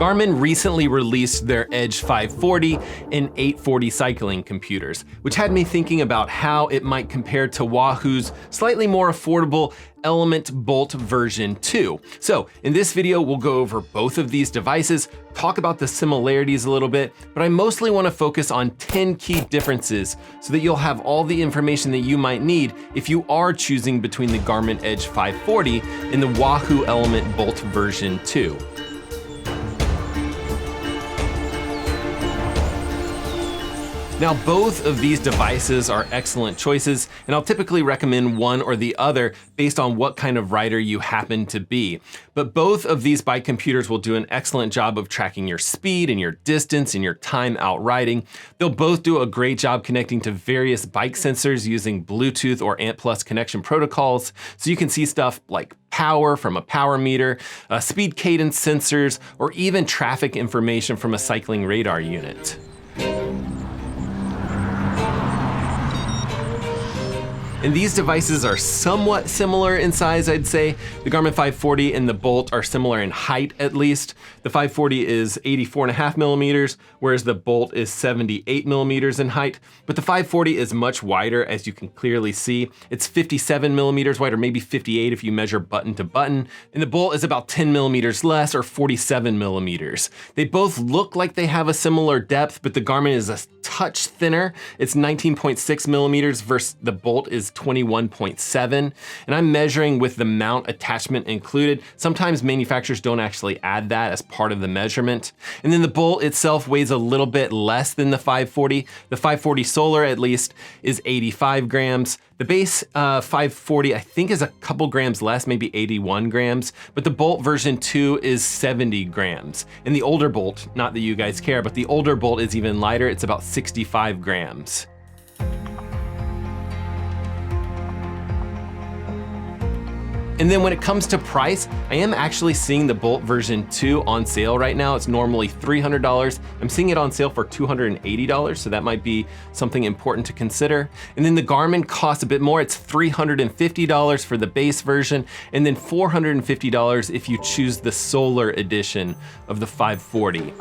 Garmin recently released their Edge 540 and 840 cycling computers, which had me thinking about how it might compare to Wahoo's slightly more affordable Elemnt Bolt version 2. So in this video, we'll go over both of these devices, talk about the similarities a little bit, but I mostly want to focus on 10 key differences so that you'll have all the information that you might need if you are choosing between the Garmin Edge 540 and the Wahoo Elemnt Bolt version 2. Now, both of these devices are excellent choices, and I'll typically recommend one or the other based on what kind of rider you happen to be. But both of these bike computers will do an excellent job of tracking your speed and your distance and your time out riding. They'll both do a great job connecting to various bike sensors using Bluetooth or ANT+ connection protocols, so you can see stuff like power from a power meter, speed cadence sensors, or even traffic information from a cycling radar unit. And these devices are somewhat similar in size, I'd say. The Garmin 540 and the Bolt are similar in height, at least. The 540 is 84.5 millimeters, whereas the Bolt is 78 millimeters in height. But the 540 is much wider, as you can clearly see. It's 57 millimeters wide, or maybe 58 if you measure button to button. And the Bolt is about 10 millimeters less, or 47 millimeters. They both look like they have a similar depth, but the Garmin is a touch thinner. It's 19.6 millimeters versus the Bolt is 21.7, and I'm measuring with the mount attachment included. Sometimes manufacturers don't actually add that as part of the measurement. And then the Bolt itself weighs a little bit less than the 540. The 540 Solar, at least, is 85 grams. The base 540, I think, is a couple grams less, maybe 81 grams, but the Bolt version 2 is 70 grams. And the older Bolt, not that you guys care, but the older Bolt is even lighter. It's about 65 grams. And then when it comes to price, I am actually seeing the Bolt version 2 on sale right now. It's normally $300. I'm seeing it on sale for $280, so that might be something important to consider. And then the Garmin costs a bit more. It's $350 for the base version, and then $450 if you choose the Solar edition of the 540.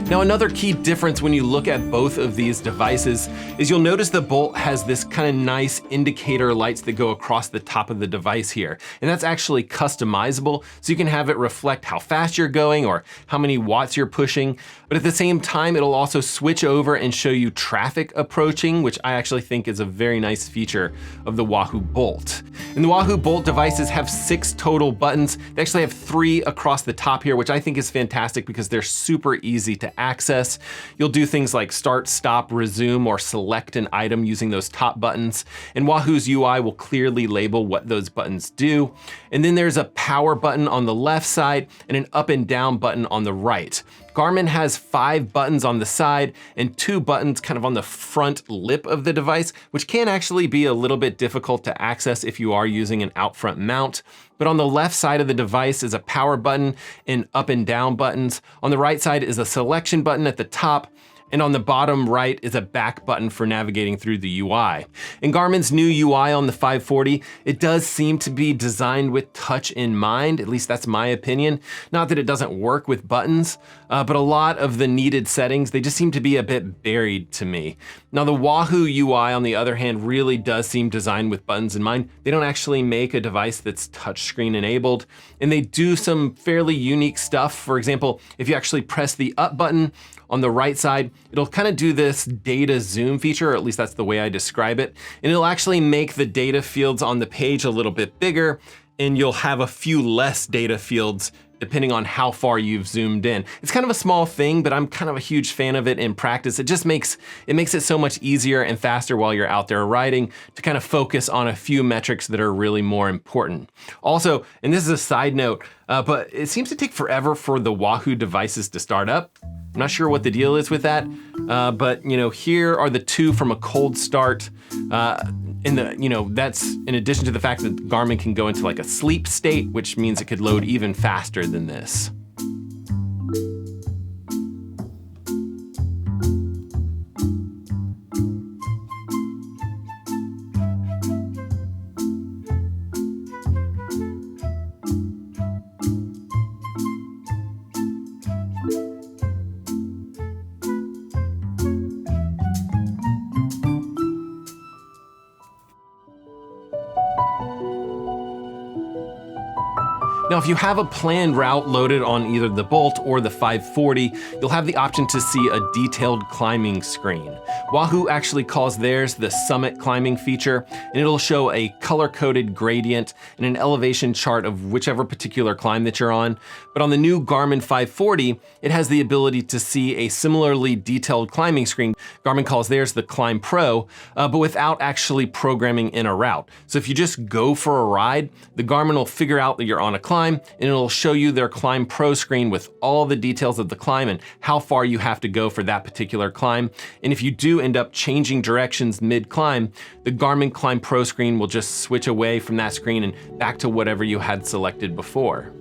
Now, another key difference when you look at both of these devices is you'll notice the Bolt has this kind of nice indicator lights that go across the top of the device here. And that's actually customizable, so you can have it reflect how fast you're going or how many watts you're pushing. But at the same time, it'll also switch over and show you traffic approaching, which I actually think is a very nice feature of the Wahoo Bolt. And the Wahoo Bolt devices have 6 total buttons. They actually have 3 across the top here, which I think is fantastic because they're super easy to access. You'll do things like start, stop, resume, or select an item using those top buttons. And Wahoo's UI will clearly label what those buttons do. And then there's a power button on the left side and an up and down button on the right. Garmin has 5 buttons on the side and 2 buttons kind of on the front lip of the device, which can actually be a little bit difficult to access if you are using an out front mount. But on the left side of the device is a power button and up and down buttons. On the right side is a selection button at the top. And on the bottom right is a back button for navigating through the UI. In Garmin's new UI on the 540, it does seem to be designed with touch in mind, at least that's my opinion. Not that it doesn't work with buttons, but a lot of the needed settings, they just seem to be a bit buried to me. Now the Wahoo UI, on the other hand, really does seem designed with buttons in mind. They don't actually make a device that's touchscreen enabled, and they do some fairly unique stuff. For example, if you actually press the up button on the right side, it'll kind of do this data zoom feature, or at least that's the way I describe it. And it'll actually make the data fields on the page a little bit bigger, and you'll have a few less data fields depending on how far you've zoomed in. It's kind of a small thing, but I'm kind of a huge fan of it in practice. It just makes it so much easier and faster while you're out there riding to kind of focus on a few metrics that are really more important. Also, and this is a side note, but it seems to take forever for the Wahoo devices to start up. I'm not sure what the deal is with that, but here are the 2 from a cold start. That's in addition to the fact that Garmin can go into like a sleep state, which means it could load even faster than this. Now, if you have a planned route loaded on either the Bolt or the 540, you'll have the option to see a detailed climbing screen. Wahoo actually calls theirs the Summit Climbing feature, and it'll show a color-coded gradient and an elevation chart of whichever particular climb that you're on. But on the new Garmin 540, it has the ability to see a similarly detailed climbing screen. Garmin calls theirs the Climb Pro, but without actually programming in a route. So if you just go for a ride, the Garmin will figure out that you're on a climb, and it'll show you their Climb Pro screen with all the details of the climb and how far you have to go for that particular climb. And if you do end up changing directions mid-climb, the Garmin Climb Pro screen will just switch away from that screen and back to whatever you had selected before.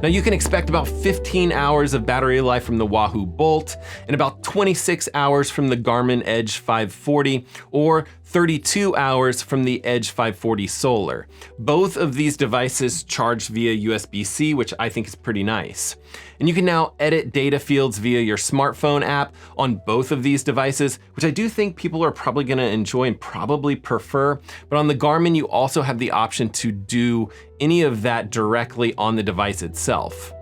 Now you can expect about 15 hours of battery life from the Wahoo Bolt and about 26 hours from the Garmin Edge 540 or 32 hours from the Edge 540 Solar. Both of these devices charge via USB-C, which I think is pretty nice. And you can now edit data fields via your smartphone app on both of these devices, which I do think people are probably gonna enjoy and probably prefer. But on the Garmin, you also have the option to do any of that directly on the device itself.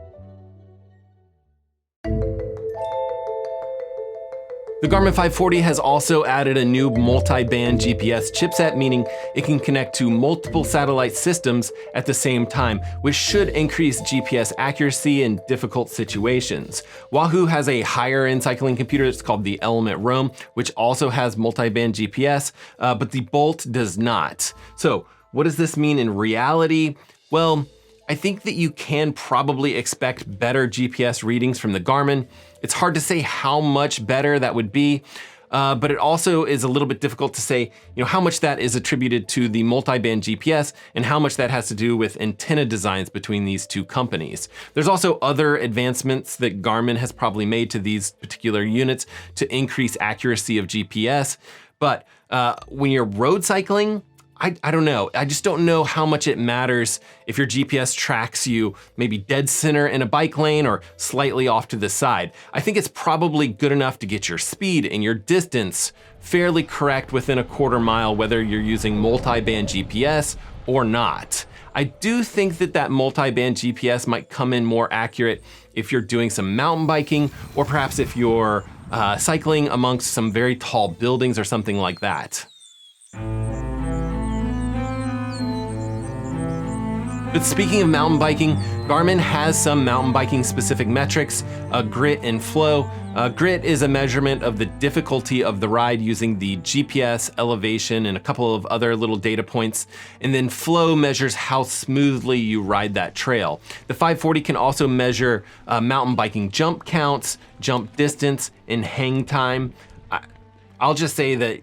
The Garmin 540 has also added a new multiband GPS chipset, meaning it can connect to multiple satellite systems at the same time, which should increase GPS accuracy in difficult situations. Wahoo has a higher-end cycling computer that's called the Element Roam, which also has multiband GPS, but the Bolt does not. So what does this mean in reality? Well, I think that you can probably expect better GPS readings from the Garmin. It's hard to say how much better that would be, but it also is a little bit difficult to say, how much that is attributed to the multiband GPS and how much that has to do with antenna designs between these two companies. There's also other advancements that Garmin has probably made to these particular units to increase accuracy of GPS, but when you're road cycling, I don't know. I just don't know how much it matters if your GPS tracks you maybe dead center in a bike lane or slightly off to the side. I think it's probably good enough to get your speed and your distance fairly correct within a quarter mile, whether you're using multiband GPS or not. I do think that that multiband GPS might come in more accurate if you're doing some mountain biking, or perhaps if you're cycling amongst some very tall buildings or something like that. But speaking of mountain biking, Garmin has some mountain biking specific metrics, grit and flow. Grit is a measurement of the difficulty of the ride using the GPS, elevation, and a couple of other little data points. And then flow measures how smoothly you ride that trail. The 540 can also measure mountain biking jump counts, jump distance, and hang time. I'll just say that,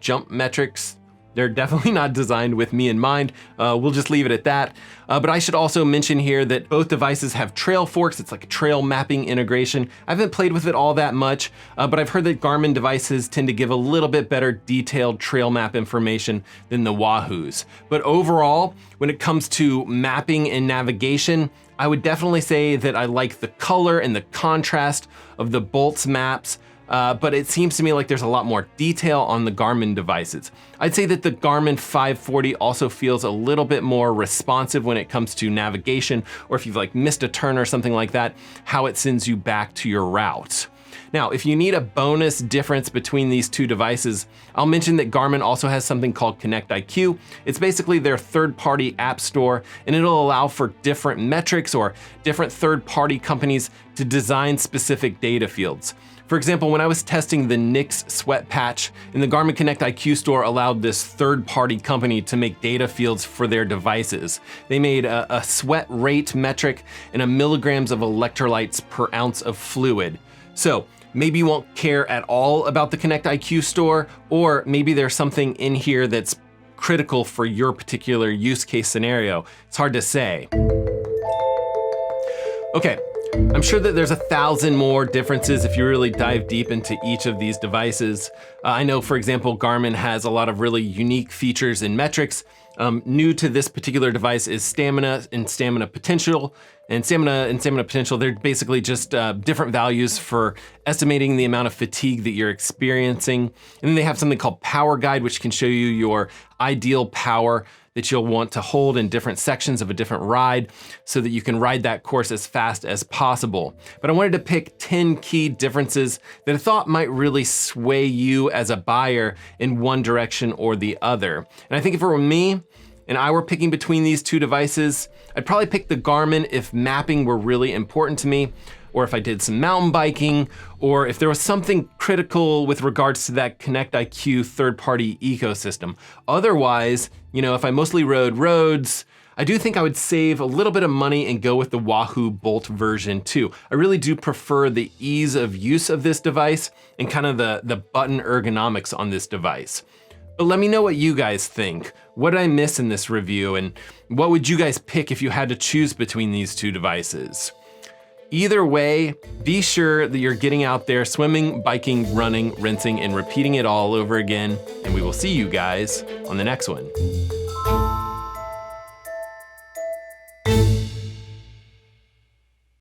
jump metrics, they're definitely not designed with me in mind. We'll just leave it at that. But I should also mention here that both devices have trail forks. It's like a trail mapping integration. I haven't played with it all that much, but I've heard that Garmin devices tend to give a little bit better detailed trail map information than the Wahoos. But overall, when it comes to mapping and navigation, I would definitely say that I like the color and the contrast of the Bolt's maps. But it seems to me like there's a lot more detail on the Garmin devices. I'd say that the Garmin 540 also feels a little bit more responsive when it comes to navigation, or if you've missed a turn or something like that, how it sends you back to your route. Now, if you need a bonus difference between these two devices, I'll mention that Garmin also has something called Connect IQ. It's basically their third-party app store, and it'll allow for different metrics or different third-party companies to design specific data fields. For example, when I was testing the Nix sweat patch, and the Garmin Connect IQ store allowed this third-party company to make data fields for their devices. They made a sweat rate metric and a milligrams of electrolytes per ounce of fluid. So maybe you won't care at all about the Connect IQ store, or maybe there's something in here that's critical for your particular use case scenario. It's hard to say. Okay. I'm sure that there's 1,000 more differences if you really dive deep into each of these devices. I know, for example, Garmin has a lot of really unique features and metrics. New to this particular device is stamina and stamina potential. And stamina potential, they're basically just different values for estimating the amount of fatigue that you're experiencing. And then they have something called Power Guide, which can show you your ideal power that you'll want to hold in different sections of a different ride so that you can ride that course as fast as possible. But I wanted to pick 10 key differences that I thought might really sway you as a buyer in one direction or the other. And I think if it were me, and I were picking between these two devices, I'd probably pick the Garmin if mapping were really important to me, or if I did some mountain biking, or if there was something critical with regards to that Connect IQ third-party ecosystem. Otherwise, if I mostly rode roads, I do think I would save a little bit of money and go with the Wahoo Bolt version 2. I really do prefer the ease of use of this device and kind of the button ergonomics on this device. But let me know what you guys think. What did I miss in this review, and what would you guys pick if you had to choose between these two devices? Either way, be sure that you're getting out there swimming, biking, running, rinsing, and repeating it all over again, and we will see you guys on the next one.